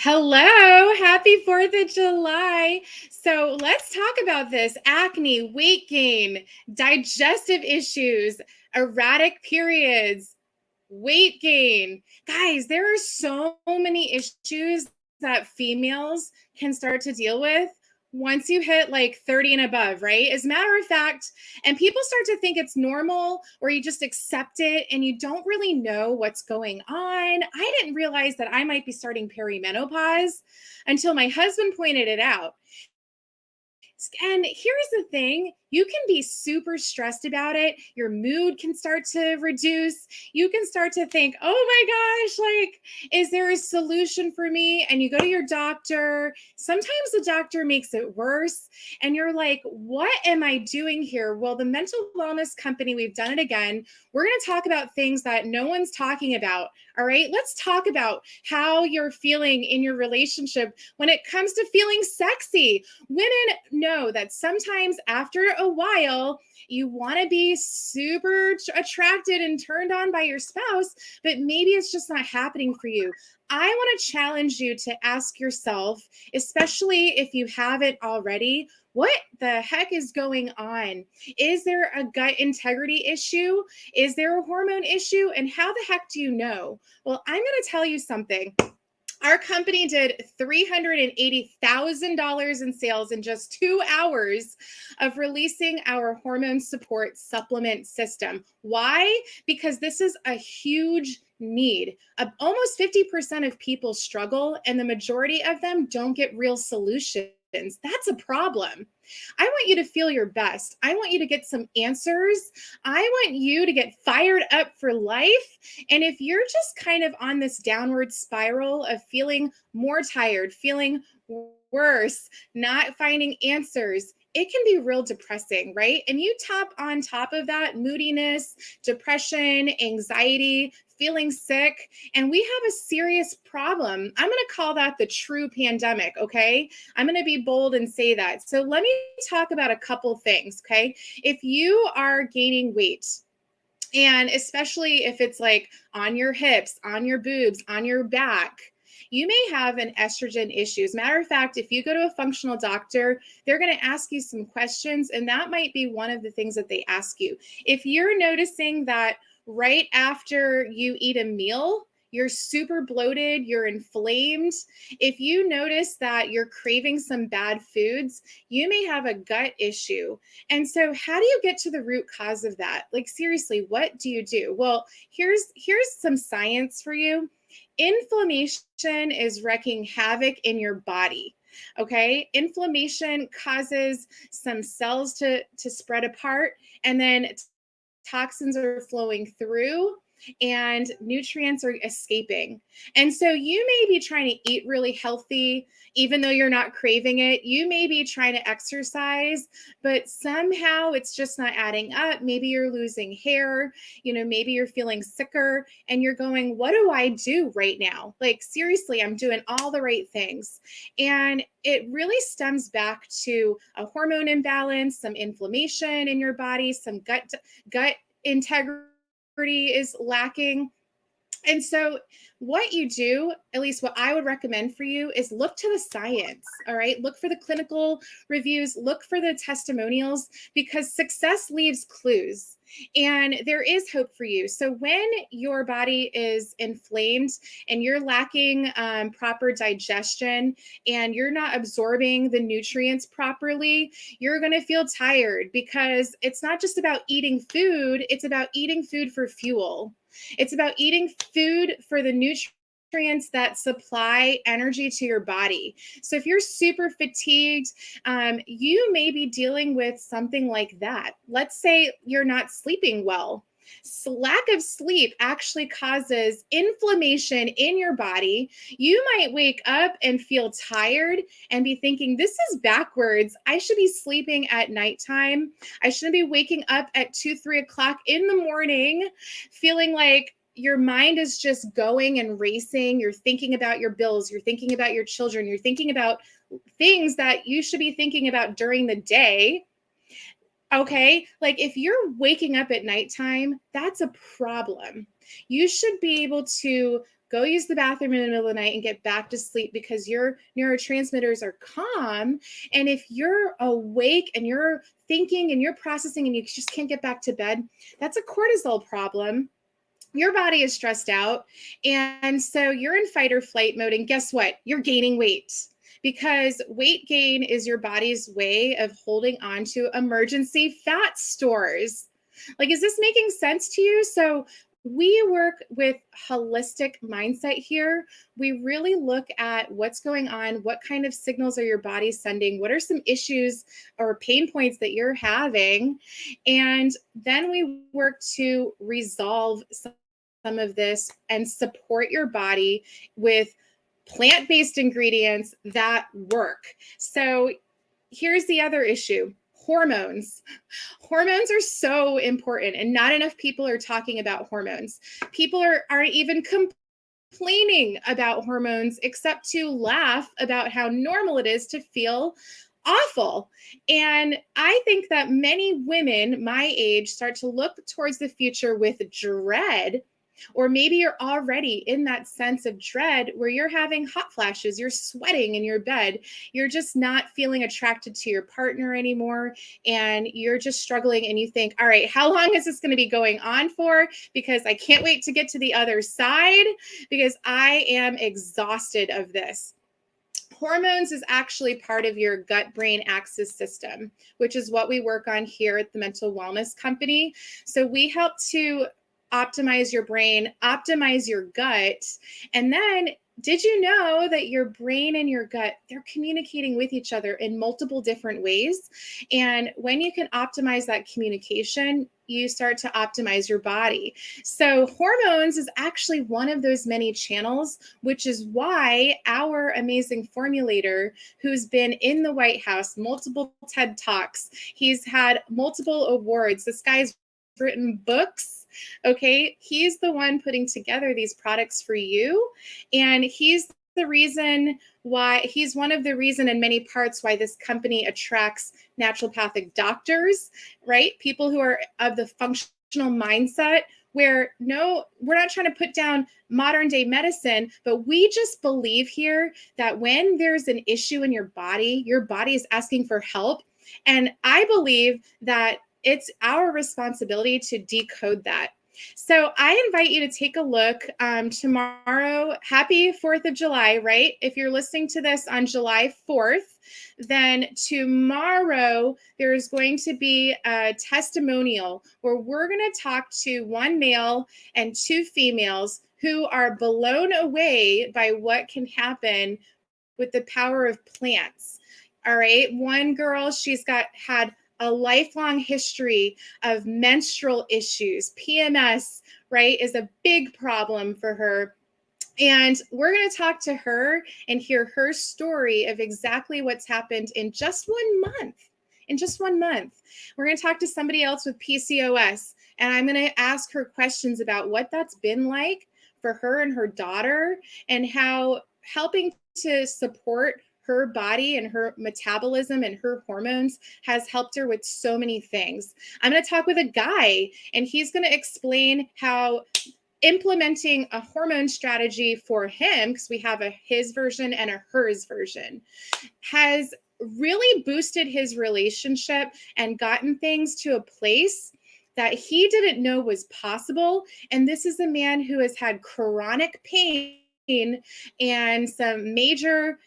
Hello, happy 4th of July. So let's talk about this acne, weight gain, digestive issues, erratic periods, weight gain. Guys, there are so many issues that females can start to deal with once you hit like 30 and above, right? As a matter of fact, and people start to think it's normal or you just accept it and you don't really know what's going on. I didn't realize that I might be starting perimenopause until my husband pointed it out. And here's the thing, you can be super stressed about it. Your mood can start to reduce. You can start to think, oh my gosh, like, is there a solution for me? And you go to your doctor. Sometimes the doctor makes it worse. And you're like, what am I doing here? Well, the mental wellness company, we've done it again. We're going to talk about things that no one's talking about. All right. Let's talk about how you're feeling in your relationship when it comes to feeling sexy. Women know that sometimes after a while, you want to be super attracted and turned on by your spouse, but maybe it's just not happening for you. I want to challenge you to ask yourself, especially if you haven't already, what the heck is going on? Is there a gut integrity issue? Is there a hormone issue? And how the heck do you know? Well, I'm going to tell you something. Our company did $380,000 in sales in just 2 hours of releasing our hormone support supplement system. Why? Because this is a huge need. Almost 50% of people struggle, and the majority of them don't get real solutions. That's a problem. I want you to feel your best. I want you to get some answers. I want you to get fired up for life. And if you're just kind of on this downward spiral of feeling more tired, feeling worse, not finding answers, it can be real depressing, right? And you top on top of that moodiness, depression, anxiety, feeling sick, and we have a serious problem. I'm going to call that the true pandemic, okay? I'm going to be bold and say that. So let me talk about a couple things, okay? If you are gaining weight, and especially if it's like on your hips, on your boobs, on your back, you may have an estrogen issue. As a matter of fact, if you go to a functional doctor, they're going to ask you some questions, and that might be one of the things that they ask you. If you're noticing that right after you eat a meal, you're super bloated, you're inflamed. If you notice that you're craving some bad foods, you may have a gut issue. And so how do you get to the root cause of that? Like seriously, what do you do? Well, here's some science for you. Inflammation is wreaking havoc in your body. Okay? Inflammation causes some cells to spread apart, and then toxins are flowing through and nutrients are escaping. And so you may be trying to eat really healthy, even though you're not craving it. You may be trying to exercise, but somehow it's just not adding up. Maybe you're losing hair, maybe you're feeling sicker and you're going, what do I do right now? Like, seriously, I'm doing all the right things. And it really stems back to a hormone imbalance, some inflammation in your body, some gut integrity is lacking. And so what you do, at least what I would recommend for you, is look to the science. All right. Look for the clinical reviews, look for the testimonials, because success leaves clues and there is hope for you. So when your body is inflamed and you're lacking proper digestion and you're not absorbing the nutrients properly, you're going to feel tired, because it's not just about eating food, it's about eating food for fuel. It's about eating food for the nutrients that supply energy to your body. So if you're super fatigued, you may be dealing with something like that. Let's say you're not sleeping well. So lack of sleep actually causes inflammation in your body. You might wake up and feel tired and be thinking, this is backwards. I should be sleeping at nighttime. I shouldn't be waking up at 2-3 o'clock in the morning, feeling like your mind is just going and racing. You're thinking about your bills. You're thinking about your children. You're thinking about things that you should be thinking about during the day. Okay, like if you're waking up at nighttime, that's a problem. You should be able to go use the bathroom in the middle of the night and get back to sleep because your neurotransmitters are calm. And if you're awake and you're thinking and you're processing and you just can't get back to bed, that's a cortisol problem. Your body is stressed out. And so you're in fight or flight mode. And guess what? You're gaining weight because weight gain is your body's way of holding on to emergency fat stores. Like, is this making sense to you? So we work with holistic mindset here. We really look at what's going on, what kind of signals are your body sending, what are some issues or pain points that you're having, and then we work to resolve some of this and support your body with plant-based ingredients that work. So here's the other issue. Hormones. Hormones are so important, and not enough people are talking about hormones. People aren't even complaining about hormones except to laugh about how normal it is to feel awful. And I think that many women my age start to look towards the future with dread. Or maybe you're already in that sense of dread where you're having hot flashes, you're sweating in your bed, you're just not feeling attracted to your partner anymore, and you're just struggling and you think, all right, how long is this going to be going on for? Because I can't wait to get to the other side because I am exhausted of this. Hormones is actually part of your gut-brain axis system, which is what we work on here at the Mental Wellness Company. So we help to optimize your brain, optimize your gut. And then, did you know that your brain and your gut, they're communicating with each other in multiple different ways? And when you can optimize that communication, you start to optimize your body. So hormones is actually one of those many channels, which is why our amazing formulator, who's been in the White House, multiple TED Talks, he's had multiple awards. This guy's written books. Okay, he's the one putting together these products for you, and he's the reason why, he's one of the reason in many parts why this company attracts naturopathic doctors, right? People who are of the functional mindset where no, we're not trying to put down modern day medicine, but we just believe here that when there's an issue in your body is asking for help. And I believe that it's our responsibility to decode that. So I invite you to take a look tomorrow. Happy 4th of July, right? If you're listening to this on July 4th, then tomorrow there's going to be a testimonial where we're going to talk to one male and two females who are blown away by what can happen with the power of plants. All right. One girl, she's had a lifelong history of menstrual issues. PMS, right, is a big problem for her. And we're going to talk to her and hear her story of exactly what's happened in just 1 month. In just 1 month. We're going to talk to somebody else with PCOS, and I'm going to ask her questions about what that's been like for her and her daughter, and how helping to support her body and her metabolism and her hormones has helped her with so many things. I'm going to talk with a guy, and he's going to explain how implementing a hormone strategy for him, because we have a his version and a hers version, has really boosted his relationship and gotten things to a place that he didn't know was possible. And this is a man who has had chronic pain and some major,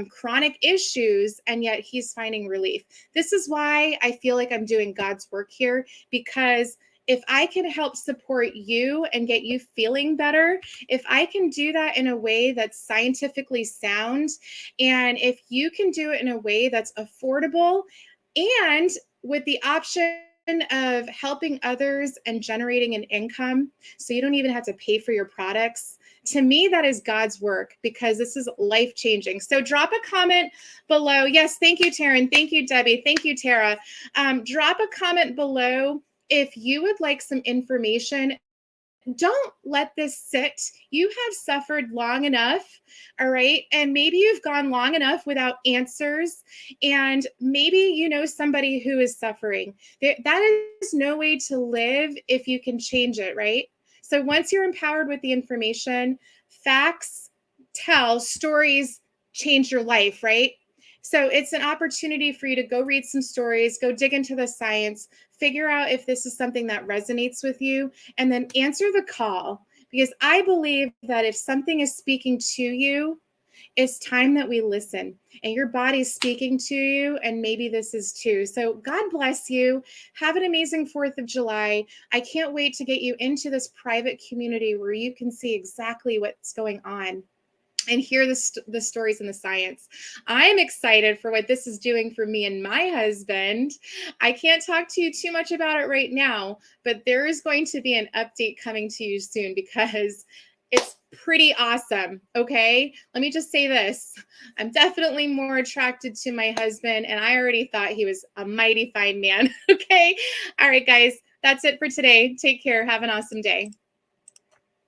chronic issues, and yet he's finding relief. This is why I feel like I'm doing God's work here, because if I can help support you and get you feeling better, if I can do that in a way that's scientifically sound, and if you can do it in a way that's affordable and with the option of helping others and generating an income so you don't even have to pay for your products, to me, that is God's work, because this is life-changing. So drop a comment below. Yes, thank you, Taryn. Thank you, Debbie. Thank you, Tara. Drop a comment below if you would like some information. Don't let this sit. You have suffered long enough, all right? And maybe you've gone long enough without answers, and maybe you know somebody who is suffering. That is no way to live if you can change it, right? So once you're empowered with the information, facts tell, stories change your life, right? So it's an opportunity for you to go read some stories, go dig into the science, figure out if this is something that resonates with you, and then answer the call. Because I believe that if something is speaking to you, it's time that we listen, and your body's speaking to you, and maybe this is too. So God bless you. Have an amazing 4th of July. I can't wait to get you into this private community where you can see exactly what's going on and hear the stories and the science. I'm excited for what this is doing for me and my husband. I can't talk to you too much about it right now, but there is going to be an update coming to you soon because it's pretty awesome. Okay. Let me just say this. I'm definitely more attracted to my husband, and I already thought he was a mighty fine man. Okay. All right, guys. That's it for today. Take care. Have an awesome day.